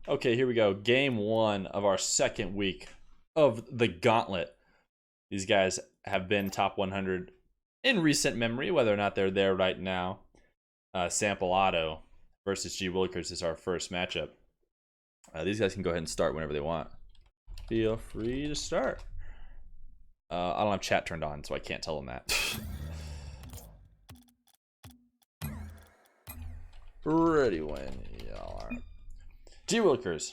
Okay, here we go. Game one of our second week of the Gauntlet. These guys have been top 100 in recent memory, whether or not they're there right now. Sampleauto versus gwillikers is our first matchup. These guys can go ahead and start whenever they want. Feel free to start. I don't have chat turned on, so I can't tell them that. Ready when y'all are. gwillikers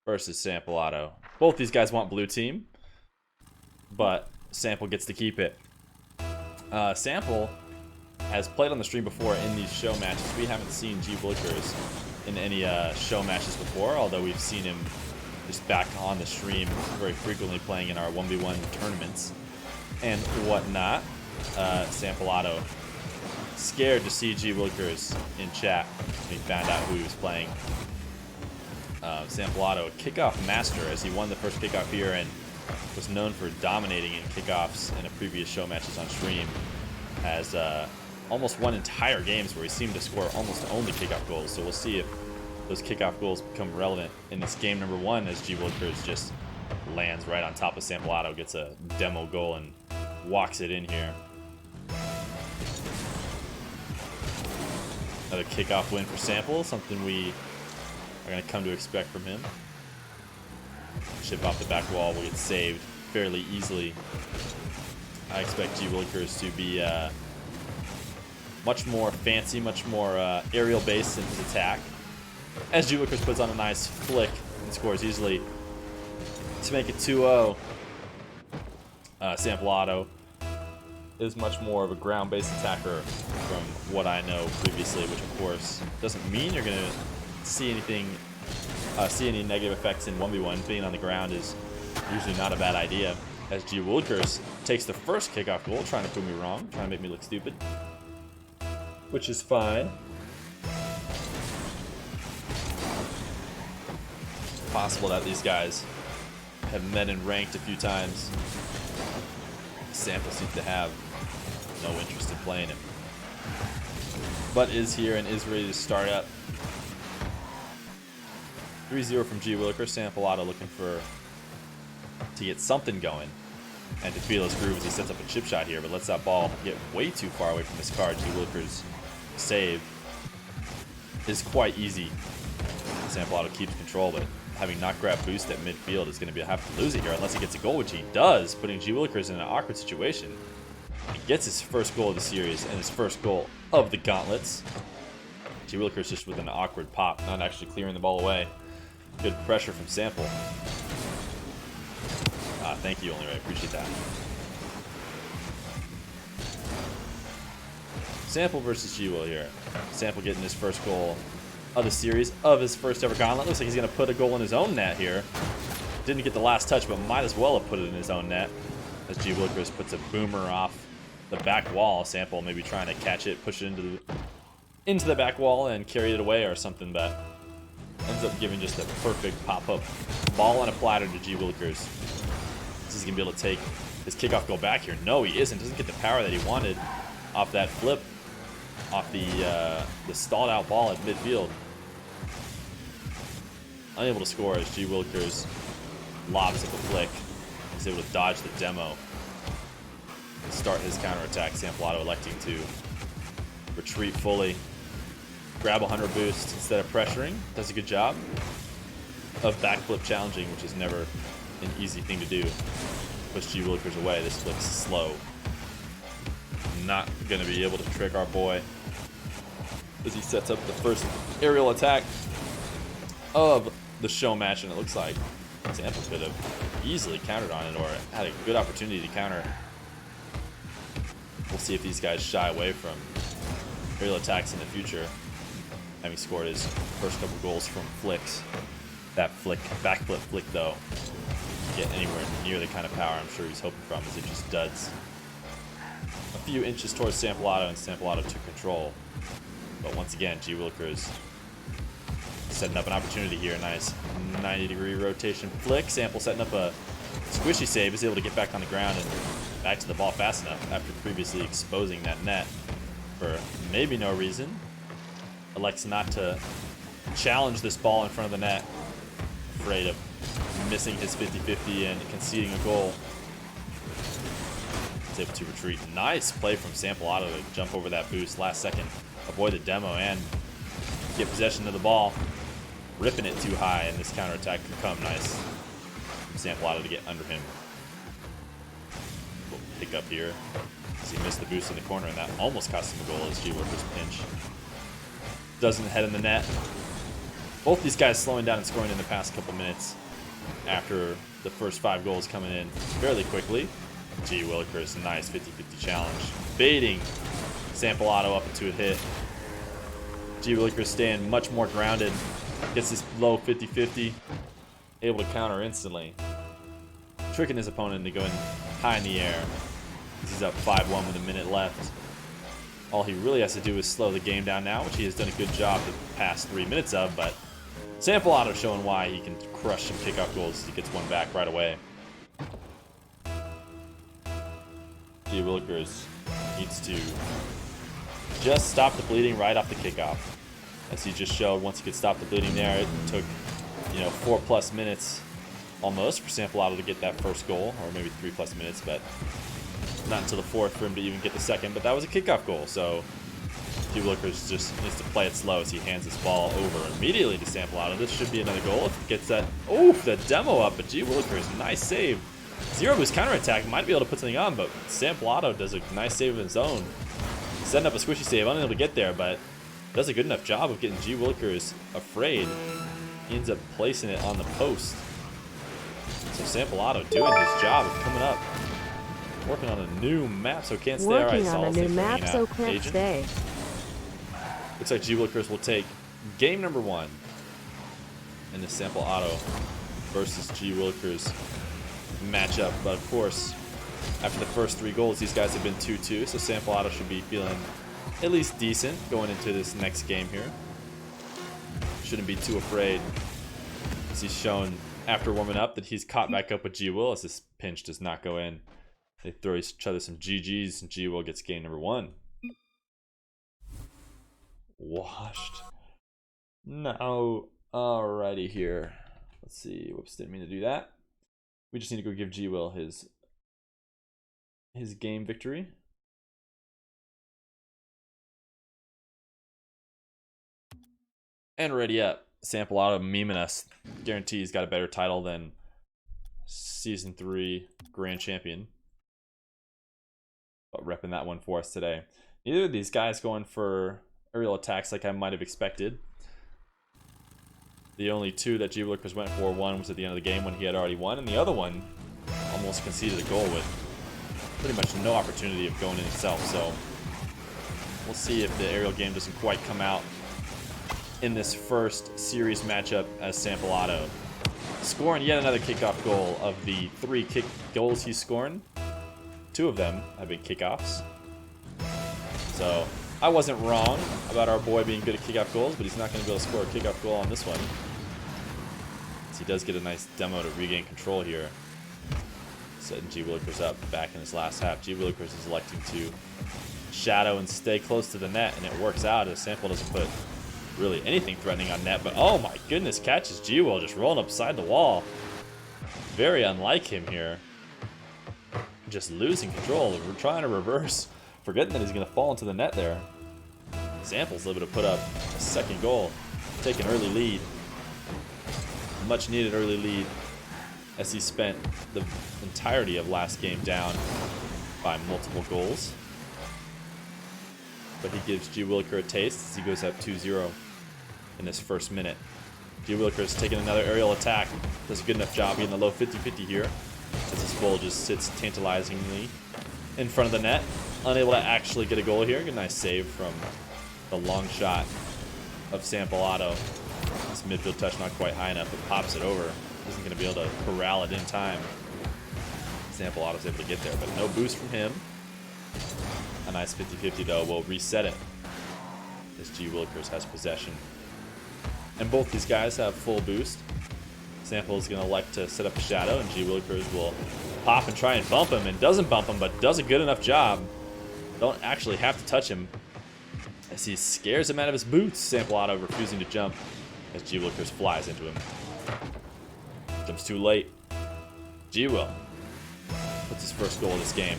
versus sampleauto. Both these guys want blue team, but Sample gets to keep it. Sample has played on the stream before in these show matches. We haven't seen gwillikers in any show matches before, although we've seen him just back on the stream very frequently playing in our 1v1 tournaments and whatnot. Sampleauto scared to see gwillikers in chat when he found out who he was playing. Sampleauto, a kickoff master, as he won the first kickoff here and was known for dominating in kickoffs in a previous show matches on stream. Has almost won entire games where he seemed to score almost only kickoff goals. So we'll see if those kickoff goals become relevant in this game number one, as gwillikers just lands right on top of Sampleauto, gets a demo goal and walks it in here. Another kickoff win for Sample, something we are going to come to expect from him. Chip off the back wall will get saved fairly easily. I expect gwillikers to be much more fancy, much more aerial based in his attack. As gwillikers puts on a nice flick and scores easily to make it 2-0. Sampleauto is much more of a ground-based attacker from what I know previously, which of course doesn't mean you're gonna see anything, see any negative effects in 1v1. Being on the ground is usually not a bad idea. As gwillikers takes the first kickoff goal, trying to prove me wrong, trying to make me look stupid, which is fine. It's possible that these guys have met and ranked a few times. Sample seems to have no interest in playing him, but is here and is ready to start up. 3-0 from gwillikers. Sampleauto looking to get something going and to feel his groove as he sets up a chip shot here, but lets that ball get way too far away from his card. gwillikers save is quite easy. Sampleauto keeps control, but having not grab boost at midfield is going to have to lose it here unless he gets a goal, which he does, putting gwillikers in an awkward situation. He gets his first goal of the series and his first goal of the gauntlets. gwillikers just with an awkward pop, not actually clearing the ball away. Good pressure from Sample. Thank you, Only Ray. Appreciate that. Sample versus gwil here. Sample getting his first goal of the series, of his first ever gauntlet. Looks like he's going to put a goal in his own net here. Didn't get the last touch, but might as well have put it in his own net. As gwillikers puts a boomer off the back wall. Sample maybe trying to catch it, push it into the back wall and carry it away or something, but ends up giving just a perfect pop-up ball on a platter to gwillikers. He's going to be able to take his kickoff goal back here. No, he isn't. Doesn't get the power that he wanted off that flip, off the stalled out ball at midfield. Unable to score as gwillikers lobs up a flick. He's able to dodge the demo and start his counterattack. Sampleauto electing to retreat fully, grab a 100 boost instead of pressuring. Does a good job of backflip challenging, which is never an easy thing to do. Push gwillikers away. This flip's slow. Not going to be able to trick our boy as he sets up the first aerial attack of the show match, and it looks like Sample could have easily countered on it or had a good opportunity to counter. We'll see if these guys shy away from aerial attacks in the future, having scored his first couple goals from flicks. That backflip flick though, get anywhere near the kind of power I'm sure he's hoping from, as it just duds a few inches towards Sampleauto, and Sampleauto took control. But once again, gwillikers setting up an opportunity here. Nice 90-degree rotation flick. Sample setting up a squishy save, is able to get back on the ground and back to the ball fast enough after previously exposing that net for maybe no reason. Elects not to challenge this ball in front of the net afraid of missing his 50-50 and conceding a goal. He's able to retreat. Nice play from sampleauto to jump over that boost last second, avoid the demo, and get possession of the ball. Ripping it too high, and this counterattack could come nice from sampleauto to get under him. Little pick up here. He missed the boost in the corner, and that almost cost him a goal as gwillikers pinch. Doesn't head in the net. Both these guys slowing down and scoring in the past couple minutes after the first 5 goals coming in fairly quickly. gwillikers, nice 50-50 challenge. Baiting sampleauto up into a hit. gwillikers staying much more grounded. Gets this low 50-50. Able to counter instantly. Tricking his opponent into going high in the air. He's up 5-1 with a minute left. All he really has to do is slow the game down now, which he has done a good job the past 3 minutes of, but sampleauto showing why he can crush some kickoff goals as he gets one back right away. gwillikers needs to just stop the bleeding right off the kickoff. As he just showed, once he could stop the bleeding there, it took, 4+ minutes almost for sampleauto to get that first goal, or maybe 3+ minutes, but not until the 4th for him to even get the second. But that was a kickoff goal, so gwillikers just needs to play it slow as he hands this ball over immediately to sampleauto. This should be another goal if he gets that. Oh, the demo up, but gwillikers, nice save. Zero boost counterattack, might be able to put something on, but sampleauto does a nice save of his own. Setting up a squishy save, unable to get there, but does a good enough job of getting gwillikers afraid. He ends up placing it on the post. So sampleauto doing his job of coming up. Working on a new map, so can't stay. Working on a new map, so can't stay. Looks like gwillikers will take game number 1 in the sampleauto versus gwillikers matchup. But of course, after the first 3 goals, these guys have been 2-2, so sampleauto should be feeling at least decent going into this next game here. Shouldn't be too afraid, as he's shown after warming up that he's caught back up with Gwill as this pinch does not go in. They throw each other some GGs, and Gwill gets game number 1. Washed. No. Alrighty here. Let's see. Whoops, didn't mean to do that. We just need to go give Gwill his game victory. And ready up. sampleauto memeing us. Guarantee he's got a better title than Season 3 Grand Champion. But repping that one for us today. Neither of these guys going for aerial attacks like I might have expected. The only 2 that gwillikers went for, one was at the end of the game when he had already won, and the other one almost conceded a goal with pretty much no opportunity of going in itself. So we'll see if the aerial game doesn't quite come out in this first series matchup as sampleauto. Scoring yet another kickoff goal. Of the 3 kick goals he's scoring, 2 of them have been kickoffs. So I wasn't wrong about our boy being good at kickoff goals, but he's not going to be able to score a kickoff goal on this one. So he does get a nice demo to regain control here. Setting gwillikers up back in his last half. gwillikers is electing to shadow and stay close to the net, and it works out as Sample doesn't put really anything threatening on net. But oh my goodness, catches Gwill just rolling upside the wall. Very unlike him here. Just losing control. We're trying to reverse. Forgetting that he's going to fall into the net there. Sample's able to put up a second goal. Take an early lead. Much needed early lead as he spent the entirety of last game down by multiple goals. But he gives gwilliker a taste as he goes up 2-0 in this first minute. gwilliker's taking another aerial attack. Does a good enough job getting the low 50-50 here, as this goal just sits tantalizingly in front of the net. Unable to actually get a goal here. Good nice save from the long shot of sampleauto. This midfield touch not quite high enough. It pops it over. Isn't going to be able to corral it in time. sampleauto's able to get there, but no boost from him. A nice 50-50 though will reset it as gwillikers has possession. And both these guys have full boost. Sample is going to elect to set up a shadow, and gwillikers will pop and try and bump him, and doesn't bump him, but does a good enough job. Don't actually have to touch him as he scares him out of his boots. sampleauto refusing to jump as gwillikers flies into him. Jumps too late. G-Will puts his first goal of this game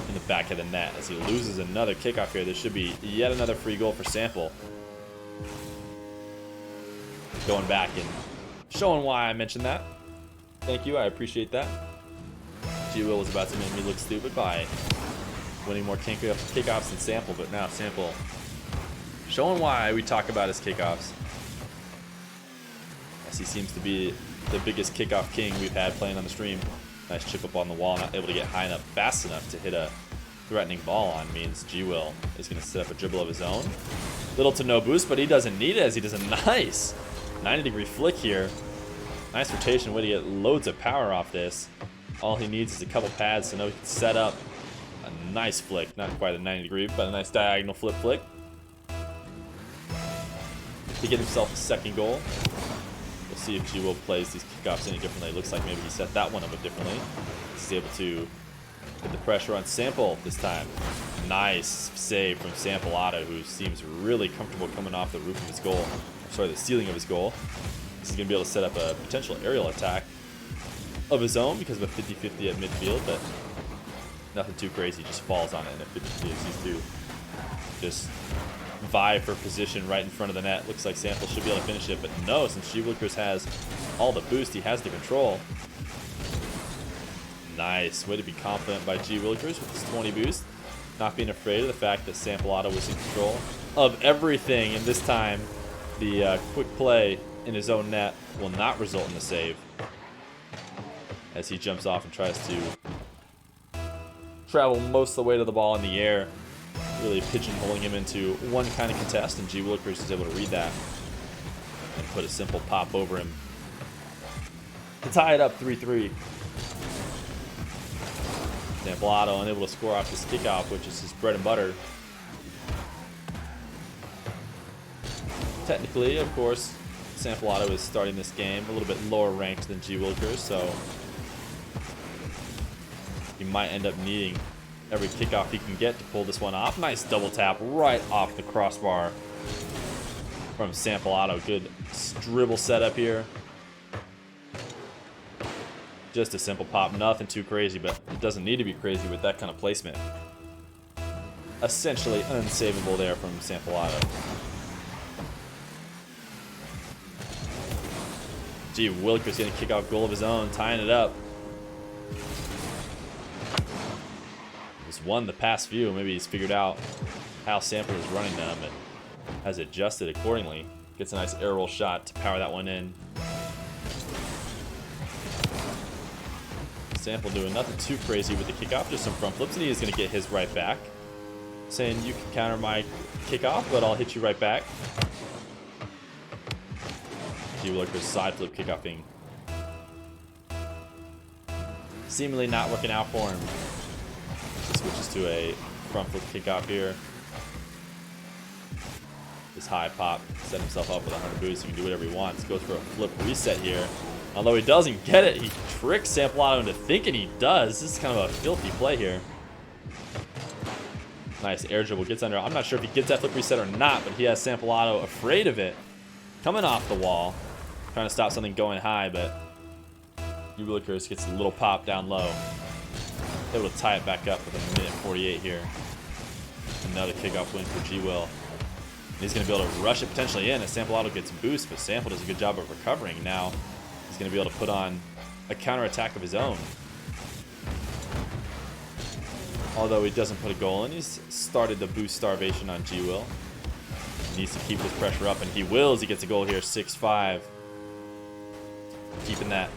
in the back of the net as he loses another kickoff here. There should be yet another free goal for Sample. Going back and showing why I mentioned that. Thank you, I appreciate that. G-Will was about to make me look stupid by winning more kickoffs than Sample, but now Sample showing why we talk about his kickoffs. As he seems to be the biggest kickoff king we've had playing on the stream. Nice chip up on the wall, not able to get high enough, fast enough to hit a threatening ball on means G-Will is going to set up a dribble of his own. Little to no boost, but he doesn't need it as he does a nice 90-degree flick here. Nice rotation, way to get loads of power off this. All he needs is a couple pads to know he can set up a nice flick. Not quite a 90-degree, but a nice diagonal flip flick. To get himself a second goal. We'll see if G-Will plays these kickoffs any differently. It looks like maybe he set that one up differently. He's able to put the pressure on Sample this time. Nice save from sampleauto, who seems really comfortable coming off the roof of his goal. Sorry, the ceiling of his goal. He's going to be able to set up a potential aerial attack of his own because of a 50-50 at midfield, but nothing too crazy. Just falls on it in a 50-50 as these two just vie for position right in front of the net. Looks like Sample should be able to finish it, but no, since gwillikers has all the boost, he has the control. Nice. Way to be confident by gwillikers with his 20 boost. Not being afraid of the fact that sampleauto was in control of everything, and this time the quick play in his own net will not result in the save as he jumps off and tries to travel most of the way to the ball in the air, really pigeonholing him into one kind of contest, and gwillikers is able to read that and put a simple pop over him to tie it up 3-3. sampleauto unable to score off this kickoff, which is his bread and butter. Technically, of course, sampleauto is starting this game a little bit lower ranked than gwillikers, so he might end up needing every kickoff he can get to pull this one off. Nice double tap right off the crossbar from sampleauto. Good dribble setup here. Just a simple pop, nothing too crazy, but it doesn't need to be crazy with that kind of placement. Essentially unsavable there from sampleauto. gwillikers getting a kickoff goal of his own, tying it up. He's won the past few. Maybe he's figured out how Sample is running them and has adjusted accordingly. Gets a nice air roll shot to power that one in. Sample doing nothing too crazy with the kickoff, just some front flips, and he is going to get his right back. Saying, you can counter my kickoff, but I'll hit you right back. gwillikers side flip kickoffing. Seemingly not working out for him. He switches to a front flip kickoff here. This high pop, set himself up with 100 boost. He can do whatever he wants. Goes for a flip reset here. Although he doesn't get it, he tricks sampleauto into thinking he does. This is kind of a filthy play here. Nice air dribble, gets under. I'm not sure if he gets that flip reset or not, but he has sampleauto afraid of it. Coming off the wall. Trying to stop something going high, but gwillikers gets a little pop down low. Able to tie it back up with a minute 48 here. Another kickoff win for G-Will. He's going to be able to rush it potentially in as sampleauto gets boost, but Sample does a good job of recovering. Now he's going to be able to put on a counterattack of his own. Although he doesn't put a goal in, he's started the boost starvation on G-Will. Needs to keep his pressure up, and he will as he gets a goal here, 6-5. Keeping that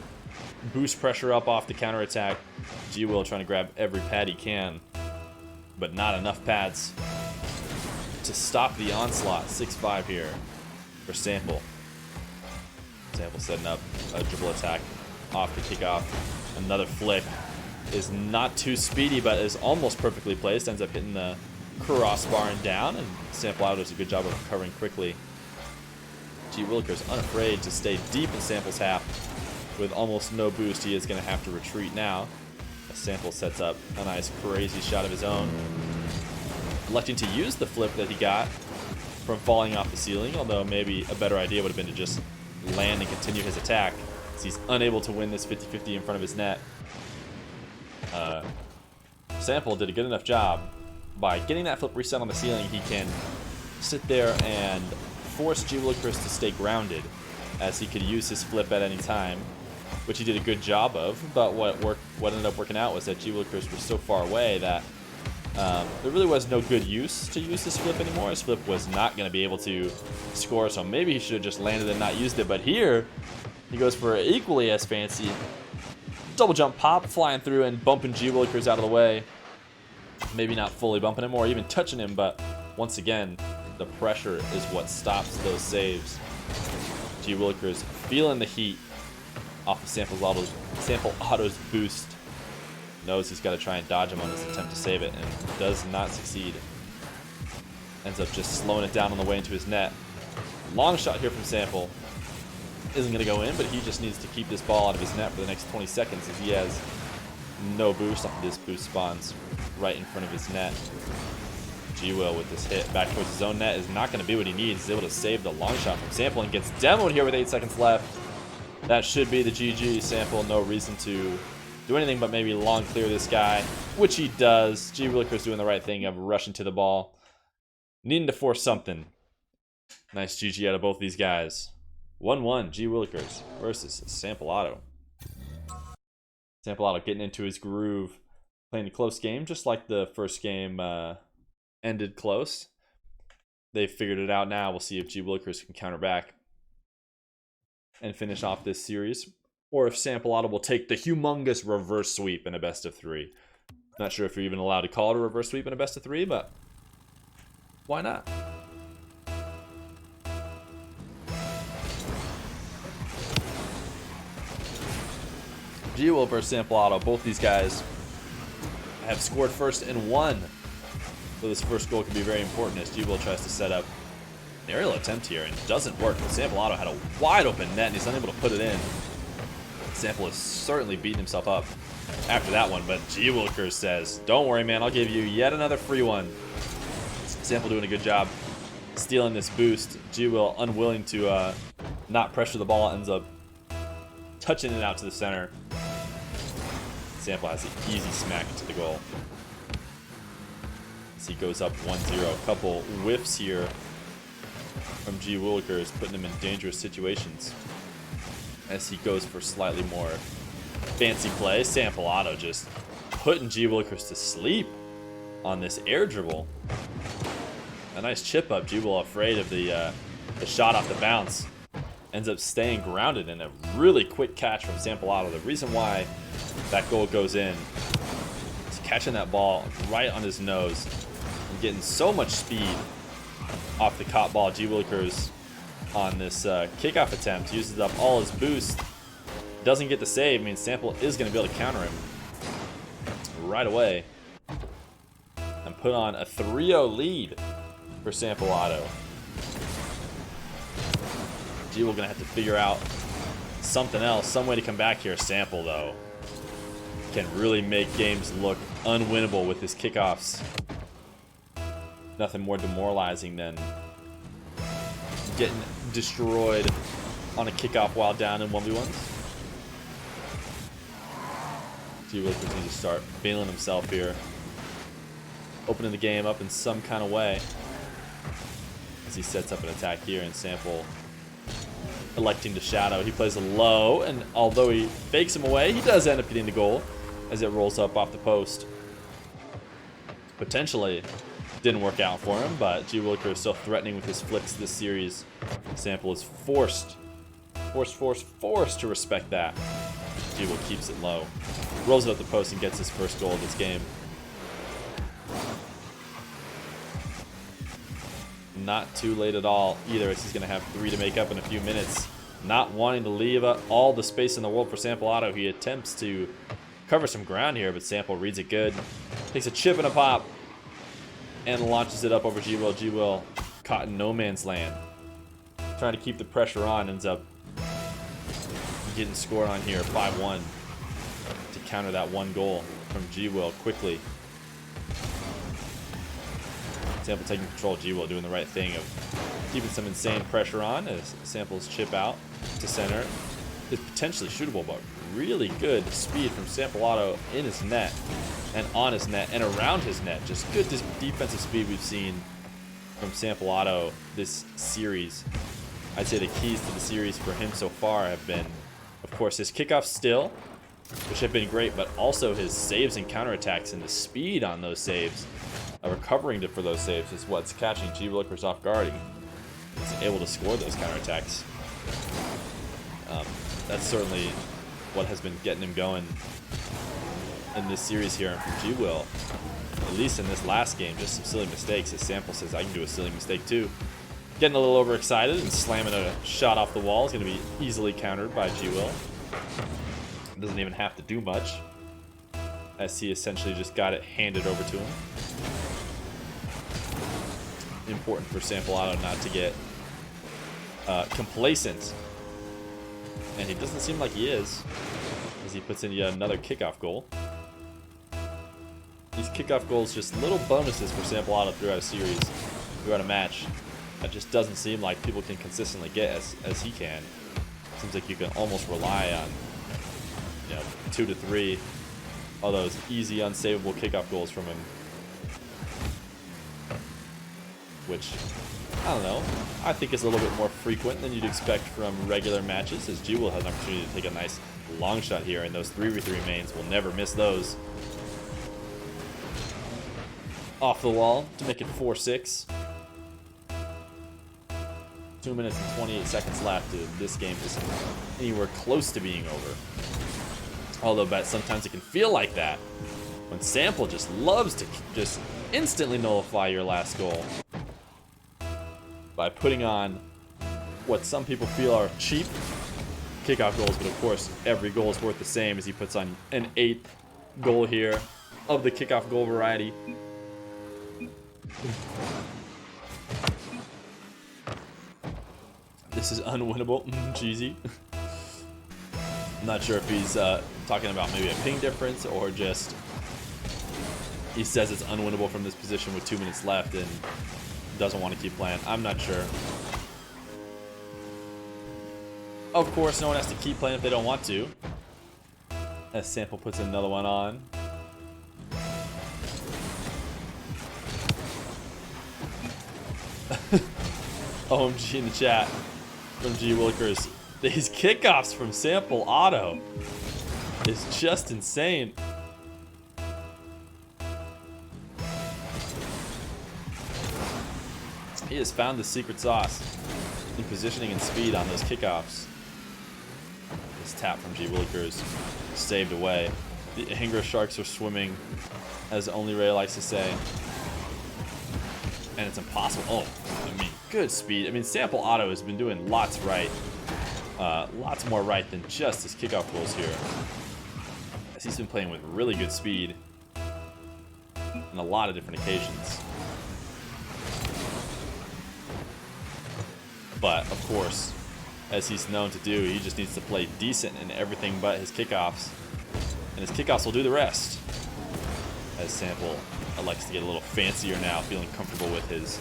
boost pressure up off the counterattack. G-Will trying to grab every pad he can, but not enough pads to stop the onslaught. 6-5 here for Sample. Sample setting up a dribble attack off the kickoff. Another flick is not too speedy, but is almost perfectly placed. Ends up hitting the crossbar and down, and sampleauto does a good job of recovering quickly. gwillikers unafraid to stay deep in Sample's half. With almost no boost, he is going to have to retreat now. As Sample sets up a nice crazy shot of his own. Electing to use the flip that he got from falling off the ceiling, although maybe a better idea would have been to just land and continue his attack. He's unable to win this 50-50 in front of his net. Sample did a good enough job by getting that flip reset on the ceiling. He can sit there and force gwillikers to stay grounded, as he could use his flip at any time, which he did a good job of. But what ended up working out was that gwillikers were so far away that there really was no good use to use this flip anymore. His flip was not going to be able to score, so maybe he should have just landed and not used it. But here, he goes for an equally as fancy double jump pop, flying through and bumping gwillikers out of the way. Maybe not fully bumping him or even touching him, but once again, the pressure is what stops those saves. gwillikers feeling the heat off of sampleauto's boost. Knows he's got to try and dodge him on this attempt to save it, and does not succeed. Ends up just slowing it down on the way into his net. Long shot here from Sample. Isn't going to go in, but he just needs to keep this ball out of his net for the next 20 seconds as he has no boost. This boost spawns right in front of his net. G-Will with this hit back towards his own net is not going to be what he needs. He's able to save the long shot from Sample and gets demoed here with 8 seconds left. That should be the GG. Sample, no reason to do anything but maybe long clear this guy, which he does. gwillikers doing the right thing of rushing to the ball, needing to force something. Nice GG out of both these guys. 1-1 gwillikers versus sampleauto. Sampleauto getting into his groove, playing a close game, just like the first game ended close. They've figured it out now. We'll see if gwillikers can counter back and finish off this series, or if sampleauto will take the humongous reverse sweep in a best of 3. Not sure if you're even allowed to call it a reverse sweep in a best of 3, but why not? G-Will versus sampleauto. Both these guys have scored first and won, so this first goal could be very important as G-Will tries to set up an aerial attempt here and doesn't work. sampleauto had a wide open net and he's unable to put it in. Sample is certainly beating himself up after that one, but gwillikers says, don't worry, man, I'll give you yet another free one. Sample doing a good job stealing this boost. G-Will unwilling to not pressure the ball, ends up touching it out to the center. Sample has an easy smack to the goal. As he goes up 1-0. A couple whiffs here from gwillikers, putting him in dangerous situations. As he goes for slightly more fancy play, sampleauto just putting gwillikers to sleep on this air dribble. A nice chip up. G-Will afraid of the shot off the bounce. Ends up staying grounded in a really quick catch from sampleauto. The reason why that goal goes in is catching that ball right on his nose and getting so much speed off the caught ball. gwillikers on this kickoff attempt uses up all his boost. Doesn't get the save. I mean, Sample is going to be able to counter him right away and put on a 3-0 lead for sampleauto. G-Will gonna have to figure out something else, some way to come back here. Sample, though, can really make games look unwinnable with his kickoffs. Nothing more demoralizing than getting destroyed on a kickoff while down in 1v1s. G-Will needs to start feeling himself here, opening the game up in some kind of way as he sets up an attack here, and Sample electing to shadow. He plays a low, and although he fakes him away, he does end up getting the goal as it rolls up off the post. Potentially didn't work out for him, but gwillikers is still threatening with his flicks this series. Sample is forced to respect that. G-Will keeps it low, rolls it up the post, and gets his first goal of this game. Not too late at all either, as he's going to have 3 to make up in a few minutes. Not wanting to leave all the space in the world for sampleauto. He attempts to cover some ground here, but Sample reads it good. Takes a chip and a pop and launches it up over G-Will. G-Will caught in no man's land. Trying to keep the pressure on, ends up getting scored on here, 5-1, to counter that one goal from G-Will quickly. Sample taking control. G-Will doing the right thing of keeping some insane pressure on as Sample's chip out to center. is potentially shootable, but really good speed from sampleauto in his net and on his net and around his net. Just good defensive speed we've seen from sampleauto this series. I'd say the keys to the series for him so far have been, of course, his kickoffs still, which have been great, but also his saves and counterattacks and the speed on those saves, recovering for those saves is what's catching gwillikers off guard. He's able to score those counterattacks. That's certainly what has been getting him going in this series here from G-Will. At least in this last game, just some silly mistakes. As Sample says, I can do a silly mistake too. Getting a little overexcited and slamming a shot off the wall is going to be easily countered by G-Will. Doesn't even have to do much, as he essentially just got it handed over to him. Important for sampleauto not to get complacent, and he doesn't seem like he is, as he puts in yet another kickoff goal. These kickoff goals just little bonuses for sampleauto throughout a series, throughout a match. That just doesn't seem like people can consistently get as he can. Seems like you can almost rely on, you know, 2 to 3 of those easy, unsavable kickoff goals from him. Which, I don't know, I think is a little bit more frequent than you'd expect from regular matches, as G will have an opportunity to take a nice long shot here, and those 3v3 mains will never miss those. Off the wall to make it 4-6. 2 minutes and 28 seconds left. This game isn't anywhere close to being over. Although, but sometimes it can feel like that when Sample just loves to just instantly nullify your last goal by putting on what some people feel are cheap kickoff goals, but of course every goal is worth the same, as he puts on an 8th goal here of the kickoff goal variety. This is unwinnable. Cheesy. I'm not sure if he's talking about maybe a ping difference, or just he says it's unwinnable from this position with 2 minutes left and doesn't want to keep playing. I'm not sure. Of course, no one has to keep playing if they don't want to. As Sample puts another one on. OMG in the chat from gwillikers. These kickoffs from sampleauto is just insane. He has found the secret sauce in positioning and speed on those kickoffs. This tap from gwillikers saved away. The Hingra Sharks are swimming, as only Ray likes to say. And it's impossible. Oh, I mean, good speed. I mean, sampleauto has been doing lots right. Lots more right than just his kickoff goals here, as he's been playing with really good speed on a lot of different occasions. But, of course, as he's known to do, he just needs to play decent in everything but his kickoffs. And his kickoffs will do the rest. As Sample likes to get a little fancier now, feeling comfortable with his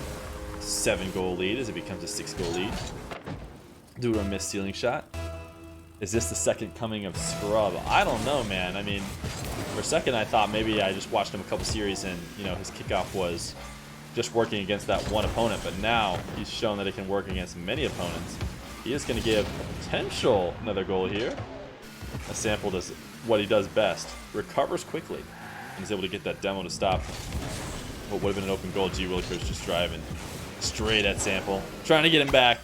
7-goal lead as it becomes a 6-goal lead. Due to a missed ceiling shot. Is this the second coming of Scrub? I don't know, man. I mean, for a second I thought maybe I just watched him a couple series and, you know, his kickoff was just working against that one opponent, but now he's shown that it can work against many opponents. He is going to give a potential another goal here. A Sample does what he does best, recovers quickly, and is able to get that demo to stop what would have been an open goal. gwillikers just driving straight at Sample, trying to get him back.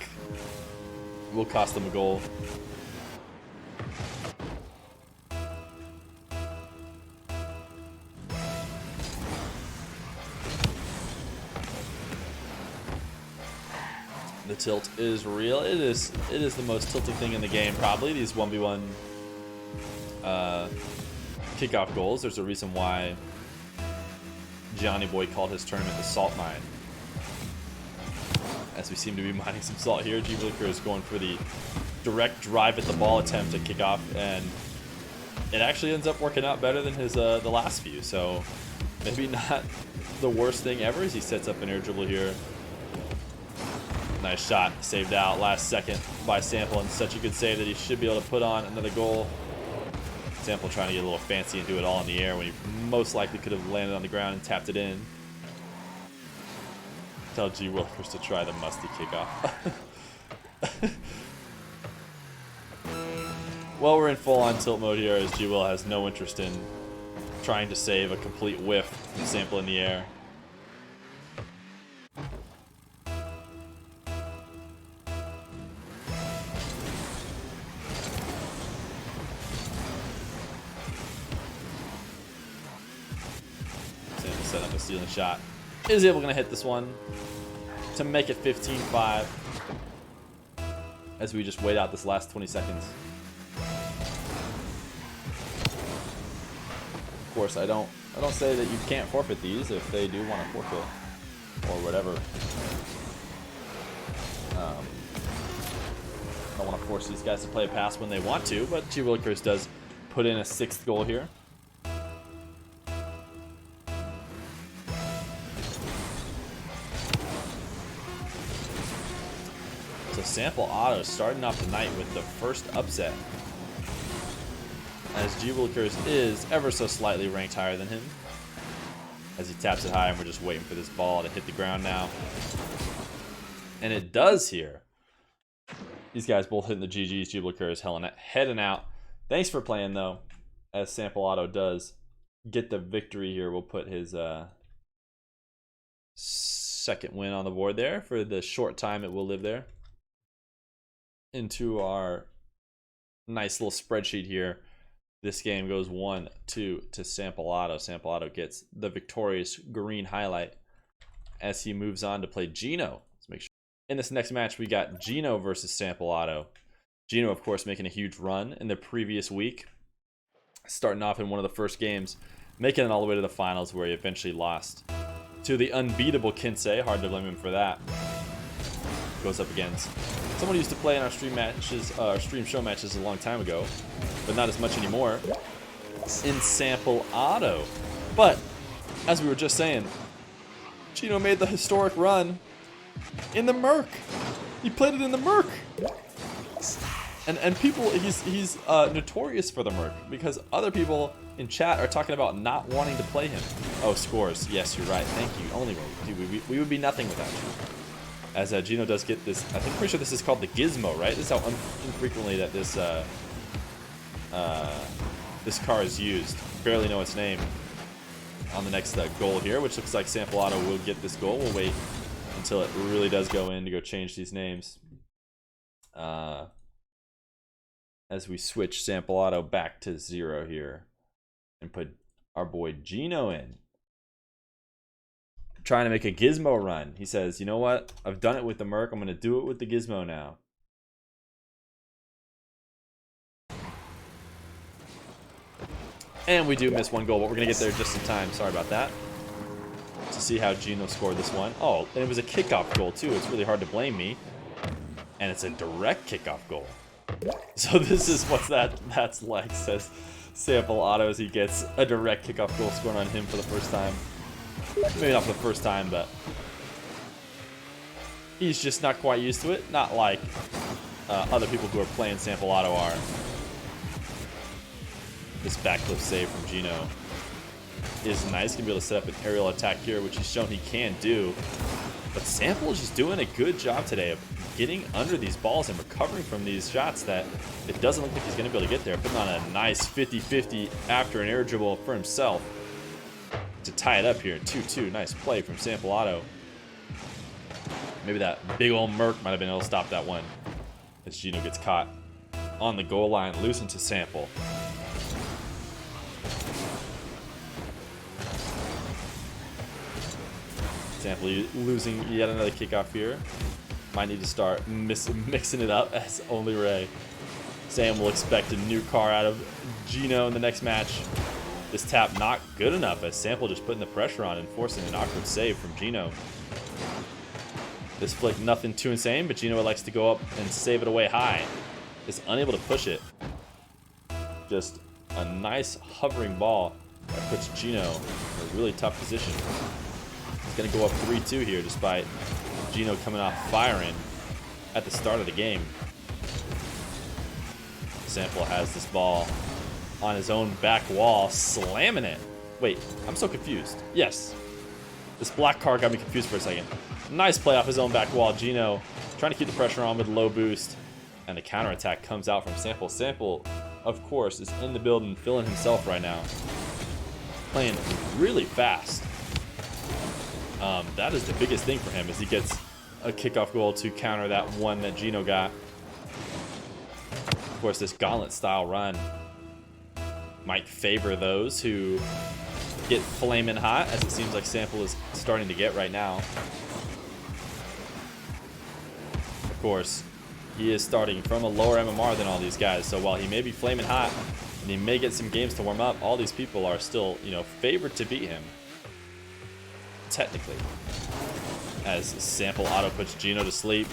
Will cost them a goal. The tilt is real. It is the most tilting thing in the game, probably. These 1v1 kickoff goals. There's a reason why Johnny Boy called his tournament the Salt Mine. As we seem to be mining some salt here, gwillikers is going for the direct drive at the ball attempt to kick off, and it actually ends up working out better than his the last few. So maybe not the worst thing ever, as he sets up an air dribble here. Nice shot, saved out last second by Sample, and such a good save that he should be able to put on another goal. Sample trying to get a little fancy and do it all in the air when he most likely could have landed on the ground and tapped it in. Tell gwillikers to try the musty kickoff. Well, we're in full-on tilt mode here as G-Will has no interest in trying to save a complete whiff from Sample in the air. Sample set up a stealing shot. Is able to hit this one to make it 15-5 as we just wait out this last 20 seconds. Of course, I don't say that you can't forfeit these if they do want to forfeit or whatever. I don't want to force these guys to play a pass when they want to, but gwillikers does put in a 6th goal here. So Sample Auto starting off the night with the first upset, as gwillikers is ever so slightly ranked higher than him. As he taps it high, and we're just waiting for this ball to hit the ground now. And it does here. These guys both hitting the GGs. gwillikers heading out. Thanks for playing, though, as Sample Auto does get the victory here. We'll put his second win on the board there for the short time it will live there. Into our nice little spreadsheet here. This game goes 1-2 to Sample Auto. Sample Auto gets the victorious green highlight as he moves on to play Gino. Let's make sure. In this next match, we got Gino versus Sample Auto. Gino, of course, making a huge run in the previous week, starting off in one of the first games, making it all the way to the finals where he eventually lost to the unbeatable Kinsei. Hard to blame him for that. Goes up against someone who used to play in our stream matches, stream show matches a long time ago, but not as much anymore, in Sample Auto. But as we were just saying, Gino made the historic run in the Merc. He played it in the Merc, and people, he's notorious for the Merc because other people in chat are talking about not wanting to play him. Oh, scores. Yes, you're right. Thank you. Only way, dude, we would be nothing without you. As Gino does get this, I think pretty sure this is called the Gizmo, right? This is how infrequently that this this car is used. Barely know its name. On the next goal here, which looks like Sample Auto will get this goal. We'll wait until it really does go in to go change these names. As we switch Sample Auto back to 0 here and put our boy Gino in. Trying to make a Gizmo run. He says, you know what? I've done it with the Merc. I'm going to do it with the Gizmo now. And we do miss one goal, but we're going to get there just in time. Sorry about that. To see how Gino scored this one. Oh, and it was a kickoff goal, too. It's really hard to blame me. And it's a direct kickoff goal. So this is what that's like, says Sample Auto, as he gets a direct kickoff goal scored on him for the first time. Maybe not for the first time, but he's just not quite used to it. Not like other people who are playing Sample Auto are. This backflip save from Gino is nice. He's going to be able to set up an aerial attack here, which he's shown he can do. But Sample is just doing a good job today of getting under these balls and recovering from these shots that it doesn't look like he's going to be able to get there. Putting on a nice 50-50 after an air dribble for himself to tie it up here. 2-2. Nice play from Sample Auto. Maybe that big old Merc might have been able to stop that one as Gino gets caught on the goal line, losing to Sample. Sample losing yet another kickoff here. Might need to start mixing it up, as only Ray. Sam will expect a new car out of Gino in the next match. This tap not good enough, as Sample just putting the pressure on and forcing an awkward save from Gino. This flick nothing too insane, but Gino likes to go up and save it away high. Is unable to push it. Just a nice hovering ball that puts Gino in a really tough position. He's going to go up 3-2 here, despite Gino coming off firing at the start of the game. Sample has this ball on his own back wall, slamming it. Wait, I'm so confused. Yes. This black card got me confused for a second. Nice play off his own back wall. Gino trying to keep the pressure on with low boost. And the counterattack comes out from Sample. Sample, of course, is in the building, feeling himself right now. Playing really fast. That is the biggest thing for him, is he gets a kickoff goal to counter that one that Gino got. Of course, this gauntlet style run might favor those who get flaming hot, as it seems like Sample is starting to get right now. Of course, he is starting from a lower MMR than all these guys, so while he may be flaming hot and he may get some games to warm up, all these people are still, you know, favored to beat him. Technically. As Sample auto puts Gino to sleep.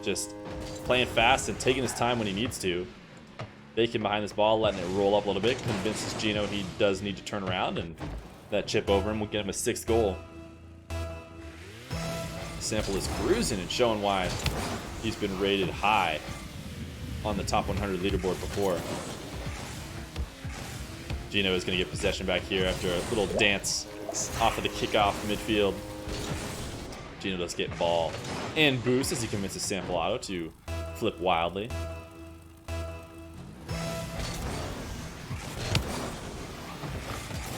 Just playing fast and taking his time when he needs to. Bacon behind this ball, letting it roll up a little bit, convinces Gino he does need to turn around, and that chip over him will get him a 6th goal. Sample is cruising and showing why he's been rated high on the top 100 leaderboard before. Gino is going to get possession back here after a little dance off of the kickoff midfield. Gino does get ball and boost as he convinces Sample Auto to flip wildly.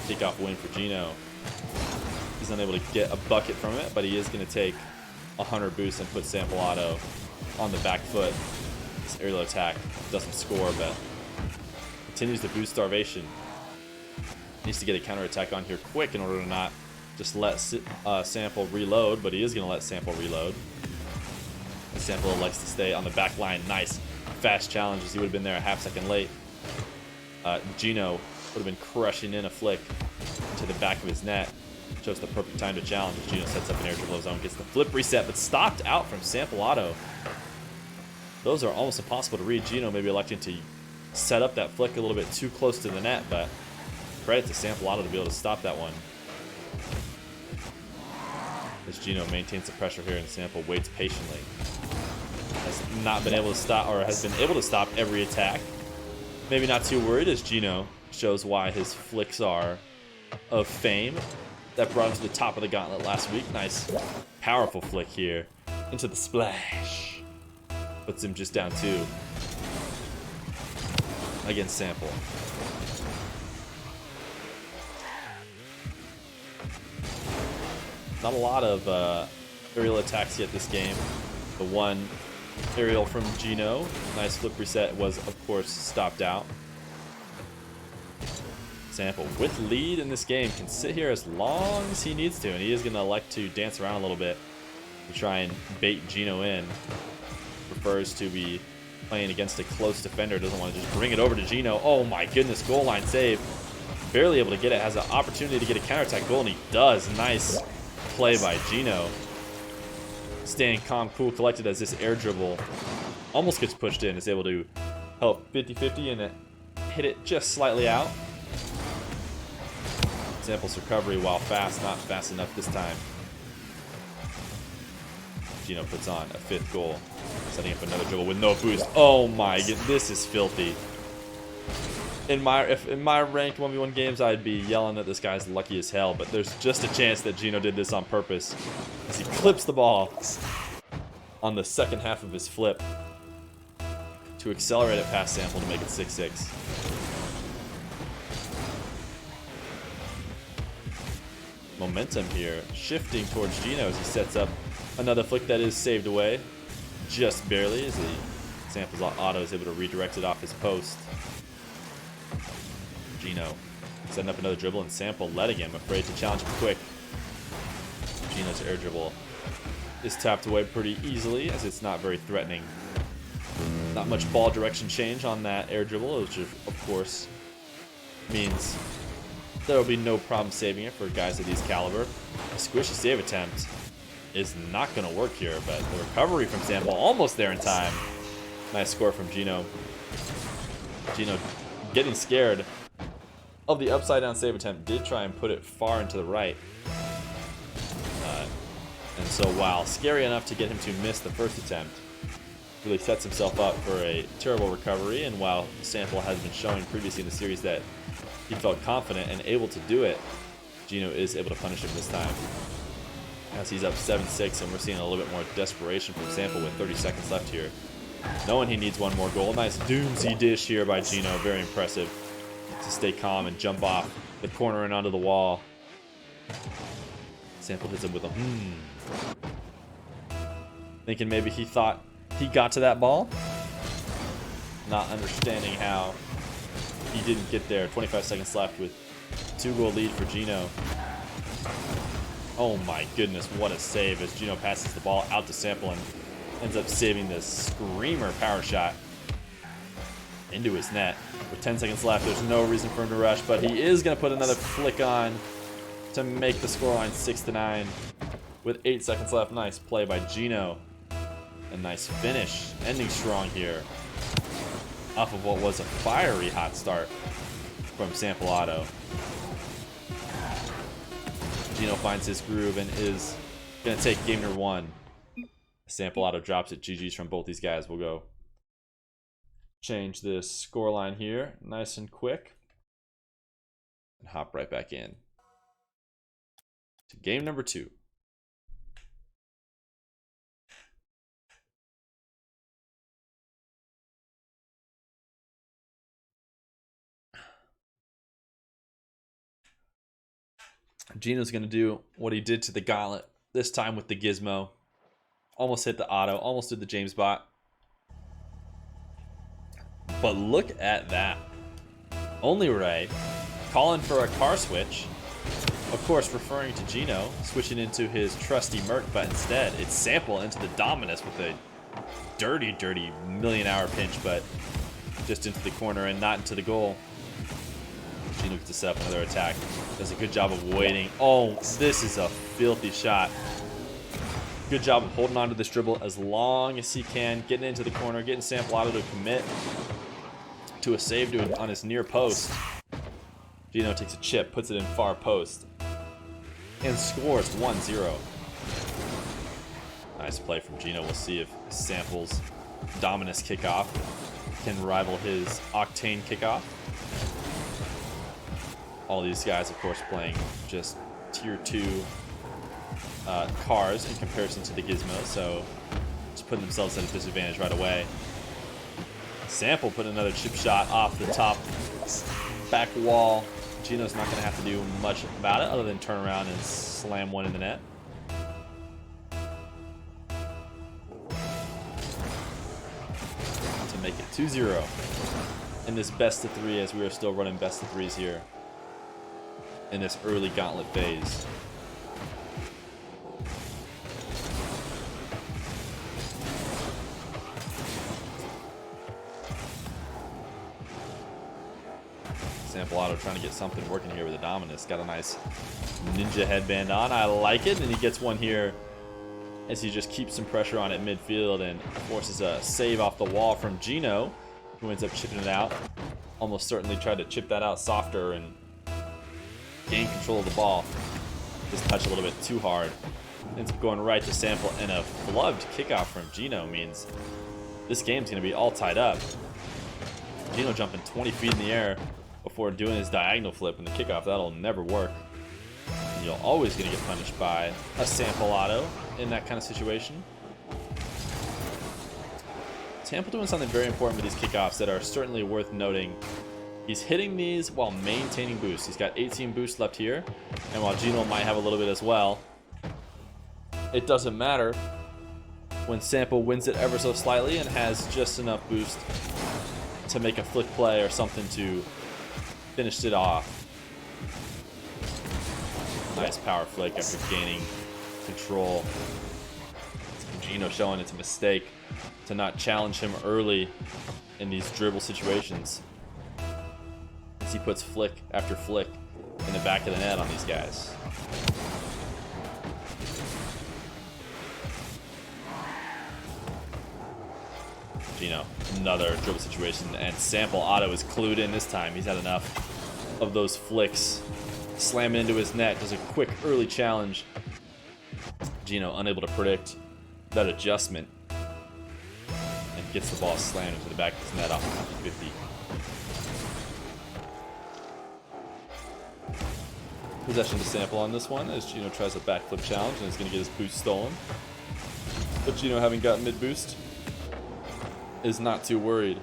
Kickoff win for Gino. He's unable to get a bucket from it, but he is going to take a 100 boost and put Sample Auto on the back foot. This aerial attack doesn't score, but continues to boost Starvation. Needs to get a counterattack on here quick in order to not just let Sample reload, but he is going to let Sample reload. And Sample likes to stay on the back line. Nice fast challenge, as he would have been there a half second late. Gino would have been crushing in a flick to the back of his net. Chose the perfect time to challenge as Gino sets up an air dribble of his own, gets the flip reset, but stopped out from Sample Auto. Those are almost impossible to read. Gino maybe electing to set up that flick a little bit too close to the net, but credit to Sample Auto to be able to stop that one. As Gino maintains the pressure here, and Sample waits patiently. Has not been able to stop, or has been able to stop every attack. Maybe not too worried, as Gino shows why his flicks are of fame. That brought him to the top of the gauntlet last week. Nice, powerful flick here into the splash. Puts him just down 2 against Sample. Not a lot of aerial attacks yet this game. The one aerial from Gino, nice flip reset, was of course stopped out. Sample with lead in this game can sit here as long as he needs to, and he is going to elect to dance around a little bit to try and bait Gino in. Prefers to be playing against a close defender, doesn't want to just bring it over to Gino. Oh my goodness, goal line save. Barely able to get it, has an opportunity to get a counterattack goal, and he does. Nice play by Gino. Staying calm, cool, collected as this air dribble almost gets pushed in, is able to help 50-50 and hit it just slightly out. Sample's recovery, while fast, not fast enough this time. Gino puts on a 5th goal, setting up another dribble with no boost. Oh my god, this is filthy. In my ranked 1v1 games, I'd be yelling that this guy's lucky as hell, but there's just a chance that Gino did this on purpose, as he clips the ball on the second half of his flip to accelerate it past Sample to make it 6-6. Momentum here shifting towards Gino as he sets up another flick that is saved away just barely, as Sample's auto is able to redirect it off his post. Gino setting up another dribble, and Sample letting him, afraid to challenge him quick. Gino's air dribble is tapped away pretty easily, as it's not very threatening. Not much ball direction change on that air dribble, which of course means there will be no problem saving it for guys of these caliber. A squishy save attempt is not going to work here, but the recovery from Sample almost there in time. Nice score from Gino. Gino getting scared of the upside down save attempt, did try and put it far into the right. And so while scary enough to get him to miss the first attempt, really sets himself up for a terrible recovery. And while Sample has been showing previously in the series that he felt confident and able to do it, Gino is able to punish him this time. As he's up 7-6, and we're seeing a little bit more desperation from Sample with 30 seconds left here. Knowing he needs one more goal. Nice doomsy dish here by Gino. Very impressive to stay calm and jump off the corner and onto the wall. Sample hits him with a Thinking maybe he thought he got to that ball. Not understanding how he didn't get there. 25 seconds left with 2-goal lead for Gino. Oh my goodness, what a save as Gino passes the ball out to Sample and ends up saving this screamer power shot into his net. With 10 seconds left, there's no reason for him to rush, but he is going to put another flick on to make the scoreline 6-9 with 8 seconds left. Nice play by Gino. A nice finish, ending strong here off of what was a fiery hot start from sampleauto. Gino finds his groove and is going to take game number 1. sampleauto drops it. GG's from both these guys. We'll go change this scoreline here nice and quick and hop right back in to game number 2. Gino's going to do what he did to the Gauntlet, this time with the Gizmo. Almost hit the auto, almost did the James bot. But look at that. Only Ray calling for a car switch. Of course, referring to Gino, switching into his trusty Merc, but instead it's Sample into the Dominus with a dirty, dirty million-hour pinch, but just into the corner and not into the goal. Gino gets to set up another attack. Does a good job of waiting. Oh, this is a filthy shot. Good job of holding on to this dribble as long as he can, getting into the corner, getting sampleauto to commit to a save on his near post. Gino takes a chip, puts it in far post, and scores 1-0. Nice play from Gino. We'll see if Sample's Dominus kickoff can rival his Octane kickoff. All these guys, of course, playing just tier 2 cars in comparison to the Gizmo, so just putting themselves at a disadvantage right away. Sample put another chip shot off the top back wall. Gino's not going to have to do much about it other than turn around and slam one in the net. To make it 2-0 in this best of 3, as we are still running best of 3s here in this early Gauntlet phase. sampleauto trying to get something working here with the Dominus. Got a nice ninja headband on. I like it, and he gets one here as he just keeps some pressure on at midfield and forces a save off the wall from Gino, who ends up chipping it out. Almost certainly tried to chip that out softer and gain control of the ball. Just touch a little bit too hard. Ends up going right to Sample, and a flubbed kickoff from Gino means this game's going to be all tied up. Gino jumping 20 feet in the air before doing his diagonal flip and the kickoff. That'll never work. And you're always going to get punished by a sampleauto in that kind of situation. Sample doing something very important with these kickoffs that are certainly worth noting. He's hitting these while maintaining boost. He's got 18 boost left here, and while Gino might have a little bit as well, it doesn't matter when Sample wins it ever so slightly and has just enough boost to make a flick play or something to finish it off. Nice power flick after gaining control. Gino showing it's a mistake to not challenge him early in these dribble situations, as he puts flick after flick in the back of the net on these guys. Gino, another dribble situation, and sampleauto is clued in this time. He's had enough of those flicks. Slamming into his net, does a quick early challenge. Gino unable to predict that adjustment, and gets the ball slammed into the back of his net off 50. Possession to Sample on this one as Gino tries a backflip challenge and is going to get his boost stolen. But Gino, having got mid boost, is not too worried.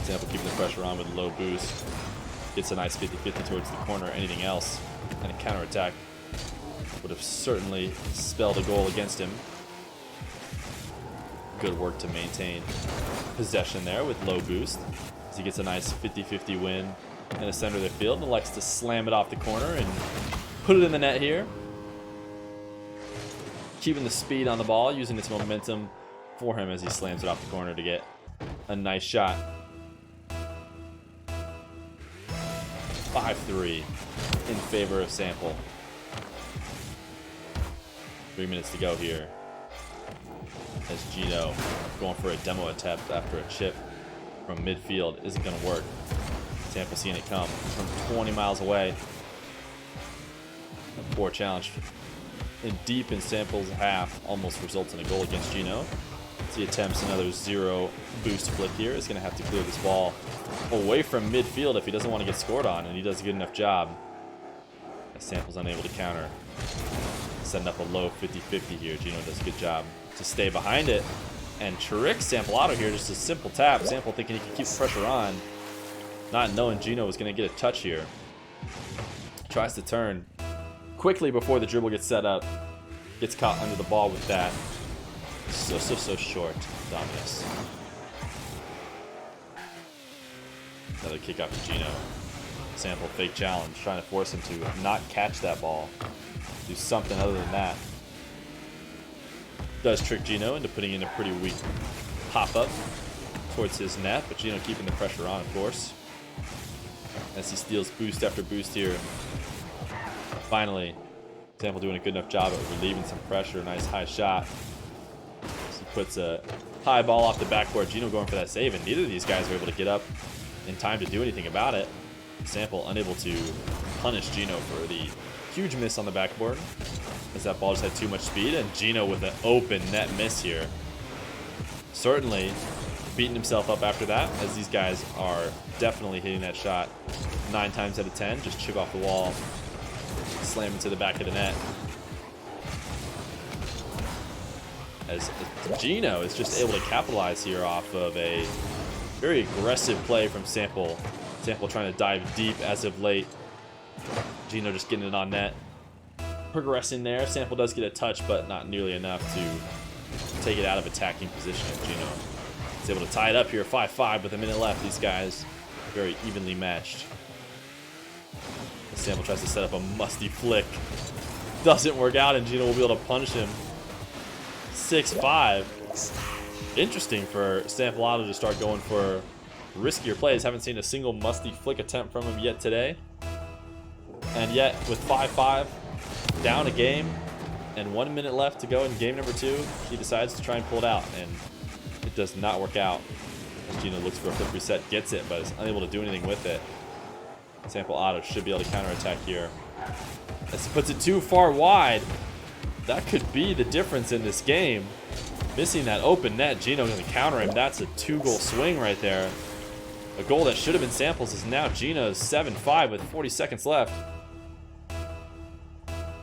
Sample keeping the pressure on with a low boost. Gets a nice 50-50 towards the corner. Anything else, and a counterattack would have certainly spelled a goal against him. Good work to maintain possession there with low boost. As he gets a nice 50-50 win in the center of the field and elects to slam it off the corner and put it in the net here. Keeping the speed on the ball, using its momentum for him as he slams it off the corner to get a nice shot. 5-3 in favor of Sample. 3 minutes to go here. As Gino going for a demo attempt after a chip from midfield isn't going to work. Sample seeing it come from 20 miles away. A poor challenge and deep in Sample's half almost results in a goal against Gino. As he attempts another 0 boost flick here, is going to have to clear this ball away from midfield if he doesn't want to get scored on, and he does a good enough job. As Sample's unable to counter. Setting up a low 50-50 here. Gino does a good job to stay behind it and trick sampleauto here. Just a simple tap. Sample thinking he can keep the pressure on, not knowing Gino was going to get a touch here. Tries to turn quickly before the dribble gets set up. Gets caught under the ball with that. So short. Dominus. Another kick out to Gino. Sample fake challenge, trying to force him to not catch that ball. Do something other than that. Does trick Gino into putting in a pretty weak pop-up towards his net, but Gino keeping the pressure on, of course. As he steals boost after boost here. Finally, Sample doing a good enough job at relieving some pressure. Nice high shot. So he puts a high ball off the backboard. Gino going for that save, and neither of these guys are able to get up in time to do anything about it. Sample unable to punish Gino for the huge miss on the backboard, as that ball just had too much speed, and Gino with an open net miss here. Certainly beating himself up after that, as these guys are definitely hitting that shot 9 times out of 10. Just chip off the wall, slam into the back of the net. As Gino is just able to capitalize here off of a very aggressive play from Sample. Sample trying to dive deep as of late. Gino just getting it on net. Progressing there. Sample does get a touch, but not nearly enough to take it out of attacking position. Gino is able to tie it up here, 5-5 with a minute left. These guys very evenly matched. Sample tries to set up a musty flick. Doesn't work out, and Gino will be able to punish him. 6-5. Interesting for sampleauto to start going for riskier plays. Haven't seen a single musty flick attempt from him yet today. And yet, with 5-5, down a game, and 1 minute left to go in game number 2, he decides to try and pull it out, and it does not work out. As Gino looks for a quick reset, gets it, but is unable to do anything with it. Sampleauto should be able to counterattack here. As he puts it too far wide, that could be the difference in this game. Missing that open net, Gino going to counter him. That's a 2-goal swing right there. A goal that should have been Sample's is now Gino's 7-5 with 40 seconds left.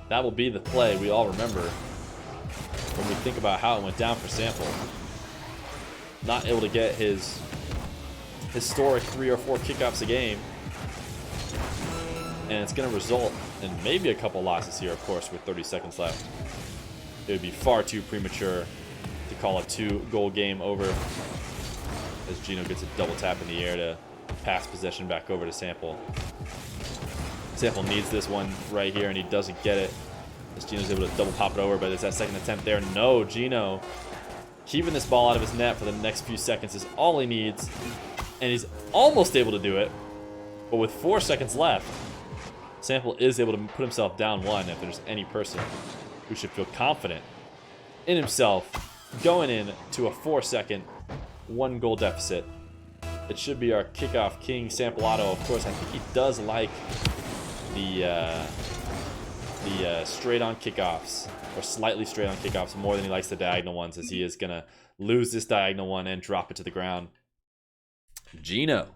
That will be the play we all remember when we think about how it went down for Sample. Not able to get his historic 3 or 4 kickoffs a game. And it's going to result in maybe a couple losses here, of course, with 30 seconds left. It would be far too premature to call a 2-goal game over, as Gino gets a double tap in the air to pass possession back over to Sample. Sample needs this one right here, and he doesn't get it. As Gino's able to double pop it over, but it's that second attempt there. No, Gino keeping this ball out of his net for the next few seconds is all he needs, and he's almost able to do it. But with 4 seconds left, Sample is able to put himself down 1 if there's any person who should feel confident in himself going in to a 4-second 1-goal deficit. It should be our kickoff king, Sampleauto. Of course, I think he does like the straight-on kickoffs, or slightly straight-on kickoffs, more than he likes the diagonal ones, as he is going to lose this diagonal one and drop it to the ground. Gino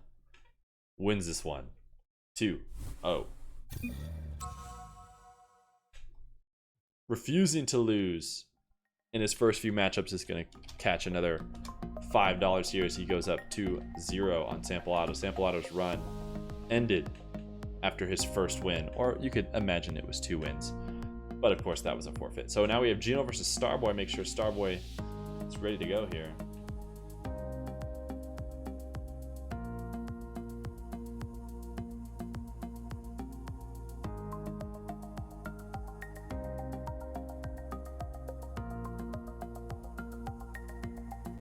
wins this one 2-0. Refusing to lose in his first few matchups is going to catch another $5 here as he goes up 2-0 on sampleauto. Sampleauto's run ended after his first win, or you could imagine it was 2 wins, but of course that was a forfeit. So now we have Gino versus Starboy. Make sure Starboy is ready to go here.